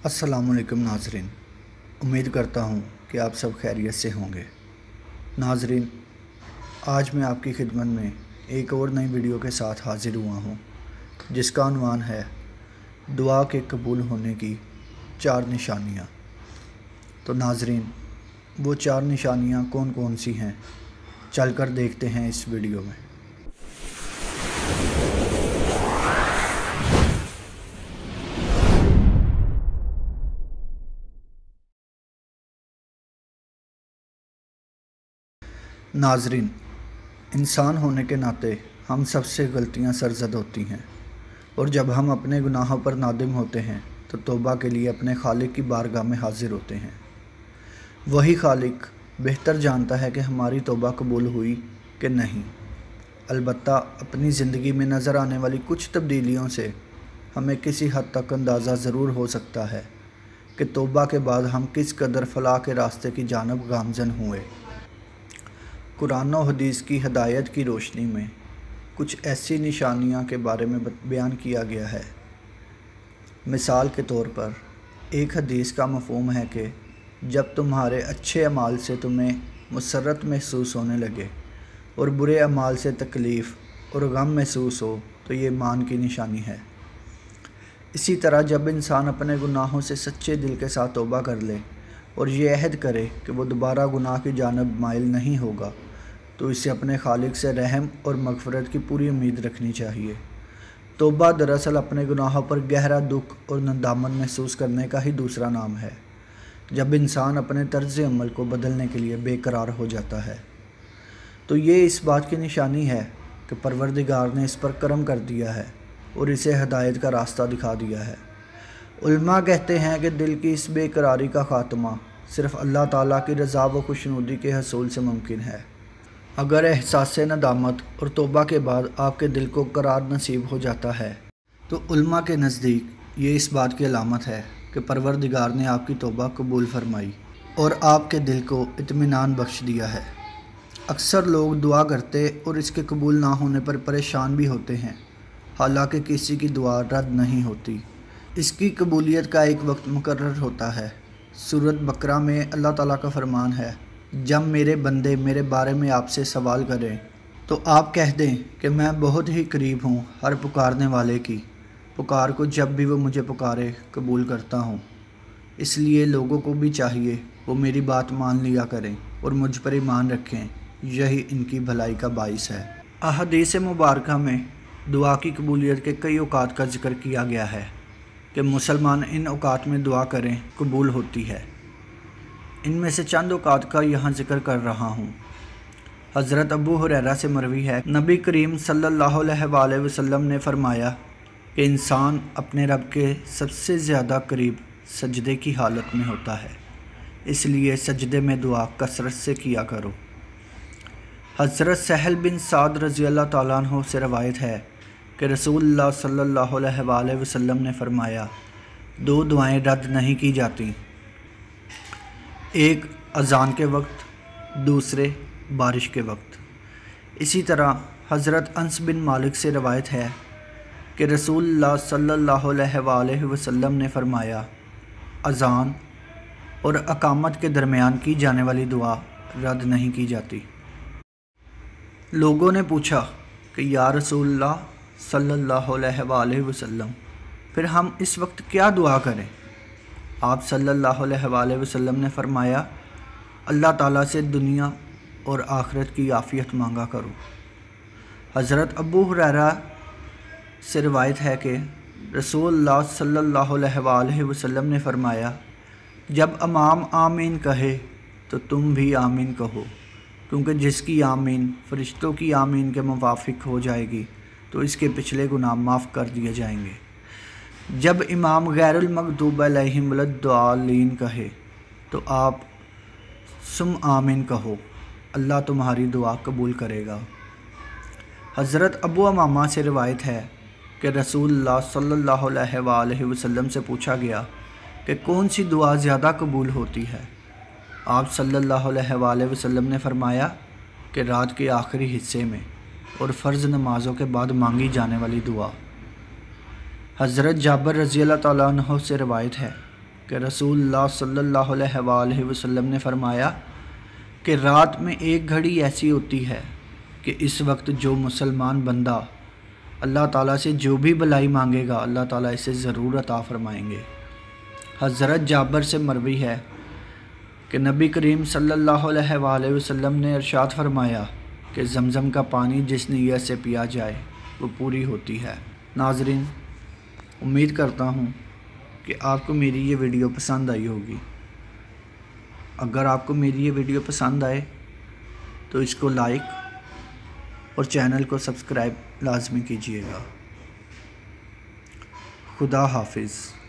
अस्सलामुअलैकुम नाज़रीन, उम्मीद करता हूँ कि आप सब खैरियत से होंगे। नाज़रीन, आज मैं आपकी खिदमत में एक और नई वीडियो के साथ हाज़िर हुआ हूँ, जिसका उन्वान है दुआ के कबूल होने की 4 निशानियाँ। तो नाज़रीन, वो 4 निशानियाँ कौन कौन सी हैं, चलकर देखते हैं इस वीडियो में। नाज़रीन, इंसान होने के नाते हम सबसे गलतियां सरज़द होती हैं, और जब हम अपने गुनाहों पर नादिम होते हैं तो तौबा के लिए अपने खालिक की बारगाह में हाज़िर होते हैं। वही खालिक बेहतर जानता है कि हमारी तौबा कबूल हुई कि नहीं। अलबत्ता अपनी ज़िंदगी में नज़र आने वाली कुछ तब्दीलियों से हमें किसी हद तक अंदाज़ा ज़रूर हो सकता है कि तौबा के बाद हम किस कदर फलाह के रास्ते की जानब गामज़न हुए। कुरान और हदीस की हदायत की रोशनी में कुछ ऐसी निशानियां के बारे में बयान किया गया है। मिसाल के तौर पर एक हदीस का मफ़हूम है कि जब तुम्हारे अच्छे अमाल से तुम्हें मुसर्रत महसूस होने लगे और बुरे अमाल से तकलीफ़ और गम महसूस हो तो ये ईमान की निशानी है। इसी तरह जब इंसान अपने गुनाहों से सच्चे दिल के साथ तौबा कर ले और ये अहद करे कि वो दोबारा गुनाह की जानब माइल नहीं होगा, तो इसे अपने खालिक से रहम और मग़फ़िरत की पूरी उम्मीद रखनी चाहिए। तौबा दरअसल अपने गुनाहों पर गहरा दुख और नदामत महसूस करने का ही दूसरा नाम है, जब इंसान अपने तर्ज़ अमल को बदलने के लिए बेकरार हो जाता है। तो ये इस बात की निशानी है कि परवरदिगार ने इस पर करम कर दिया है और इसे हदायत का रास्ता दिखा दिया है। उलमा कहते हैं कि दिल की इस बेकरारी का ख़ात्मा सिर्फ़ अल्लाह ताला की रज़ा व खुशनुदी के हसूल से मुमकिन है। अगर एहसास नदामत और तौबा के बाद आपके दिल को करार नसीब हो जाता है, तो उलमा के नज़दीक ये इस बात की अलामत है कि परवरदिगार ने आपकी तौबा कबूल फरमाई और आपके दिल को इत्मीनान बख्श दिया है। अक्सर लोग दुआ करते और इसके कबूल ना होने पर परेशान भी होते हैं, हालांकि किसी की दुआ रद्द नहीं होती। इसकी कबूलियत का एक वक्त मुकर्रर होता है। सूरत बकरा में अल्लाह ताला का फरमान है, जब मेरे बंदे मेरे बारे में आपसे सवाल करें तो आप कह दें कि मैं बहुत ही करीब हूँ हर पुकारने वाले की पुकार को, जब भी वो मुझे पुकारे कबूल करता हूँ। इसलिए लोगों को भी चाहिए वो मेरी बात मान लिया करें और मुझ पर ईमान रखें, यही इनकी भलाई का बाइस है। अहदीस मुबारका में दुआ की कबूलियत के कई औकात का जिक्र किया गया है कि मुसलमान इन औकात में दुआ करें कबूल होती है। इनमें से चंद औकात का यहाँ जिक्र कर रहा हूँ। हज़रत अबू हुरैरा से मरवी है, नबी करीम सल्लल्लाहु अलैहि वसल्लम ने फरमाया कि इंसान अपने रब के सबसे ज़्यादा करीब सजदे की हालत में होता है, इसलिए सजदे में दुआ कसरत से किया करो। हज़रत सहल बिन साद रज़ी अल्लाह ताला अन्हु से रवायत है कि रसूलुल्लाह सल्लल्लाहु अलैहि वसल्लम ने फरमाया, 2 दुआएं रद्द नहीं की जाती, एक अज़ान के वक्त, दूसरे बारिश के वक्त। इसी तरह हज़रत अनस बिन मालिक से रवायत है कि रसूलुल्लाह सल्लल्लाहु अलैहि वसल्लम ने फरमाया, अज़ान और अकामत के दरमियान की जाने वाली दुआ रद्द नहीं की जाती। लोगों ने पूछा कि या रसूलुल्लाह सल्लल्लाहु अलैहि वसल्लम, फिर हम इस वक्त क्या दुआ करें? आप सल्लल्लाहु अलैहि वसल्लम ने फरमाया, अल्लाह ताला से दुनिया और आखिरत की आफ़ियत मांगा करो। हज़रत अबू हुरैरा से रिवायत है कि रसूलुल्लाह सल्लल्लाहु अलैहि वसल्लम ने फरमाया, जब इमाम आमीन कहे तो तुम भी आमीन कहो, क्योंकि जिसकी आमीन फरिश्तों की आमीन के मुवाफिक हो जाएगी तो इसके पिछले गुनाह माफ़ कर दिए जाएंगे। जब इमाम गैरुल मग़दूब अलैहिम वलद्दालीन कहे तो आप सुम आमीन कहो, अल्लाह तुम्हारी दुआ कबूल करेगा। हज़रत अबू अमामा से रिवायत है कि रसूलुल्लाह सल्लल्लाहु अलैहि वसल्लम से पूछा गया कि कौन सी दुआ ज़्यादा कबूल होती है? आप सल्लल्लाहु अलैहि वसल्लम ने फरमाया कि रात के आखिरी हिस्से में और फ़र्ज़ नमाज़ों के बाद मांगी जाने वाली दुआ। हज़रत जाबिर रज़ी अल्लाह ताला अन्हु से रिवायत है کہ رسول اللہ صلی اللہ علیہ وآلہ وسلم نے فرمایا کہ رات میں ایک گھڑی ایسی ہوتی ہے کہ اس وقت جو مسلمان بندہ اللہ تعالیٰ سے جو بھی بھلائی مانگے گا اللہ تعالیٰ اسے ضرور عطا فرمائیں گے۔ حضرت جابر سے مروی ہے کہ نبی کریم صلی اللہ علیہ وآلہ وسلم نے ارشاد فرمایا کہ زمزم کا پانی جس نیت سے پیا جائے وہ پوری ہوتی ہے۔ ناظرین، امید کرتا ہوں کہ آپ کو میری یہ ویڈیو پسند آئی ہوگی۔ اگر آپ کو میری یہ ویڈیو پسند آئے تو اس کو لائک اور چینل کو سبسکرائب لازمی کیجیے گا۔ خدا حافظ۔